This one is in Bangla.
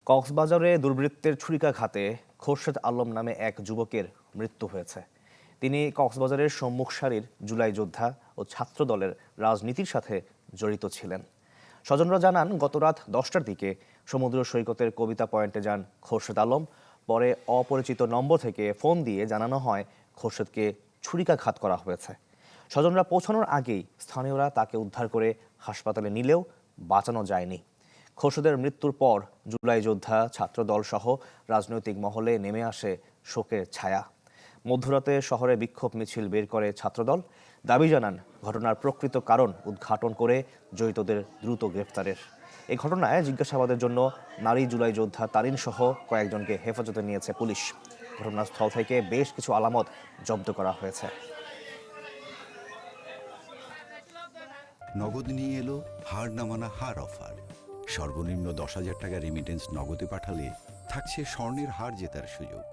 কক্সবাজারে দুর্বৃত্তের ছুরিকাঘাতে খোরশেদ আলম নামে এক যুবকের মৃত্যু হয়েছে। তিনি কক্সবাজারের সম্মুখ সারির জুলাই যোদ্ধা ও ছাত্রদলের রাজনীতির সাথে জড়িত ছিলেন। স্বজনরা জানান, গতরাত 10টার দিকে সমুদ্র সৈকতের কবিতা পয়েন্টে যান খোরশেদ আলম। পরে অপরিচিত নম্বর থেকে ফোন দিয়ে জানানো হয় খোরশেদকে ছুরিকাঘাত করা হয়েছে। স্বজনরা পৌঁছানোর আগেই স্থানীয়রা তাকে উদ্ধার করে হাসপাতালে নিলেও বাঁচানো যায়নি। খোরশেদের মৃত্যুর পর জুলাই যোদ্ধা, ছাত্রদল সহ রাজনৈতিক মহলে নেমে আসে শোকের ছায়া। মধ্যরাতে শহরে বিক্ষোভ মিছিল বের করে ছাত্রদল। দাবি জানান ঘটনার প্রকৃত কারণ উদ্ঘাটন করে জড়িতদের দ্রুত গ্রেফতারের। এই ঘটনায় জিজ্ঞাসাবাদের জন্য নারী জুলাই যোদ্ধা তারিন সহ কয়েকজনকে হেফাজতে নিয়েছে পুলিশ। ঘটনাস্থল থেকে বেশ কিছু আলামত জব্দ করা হয়েছে। নগদ নিয়ে এলো হার না মানা হার অফার। সর্বনিম্ন 10,000 টাকা রেমিটেন্স নগদে পাঠালে থাকছে স্বর্ণের হার জেতার সুযোগ।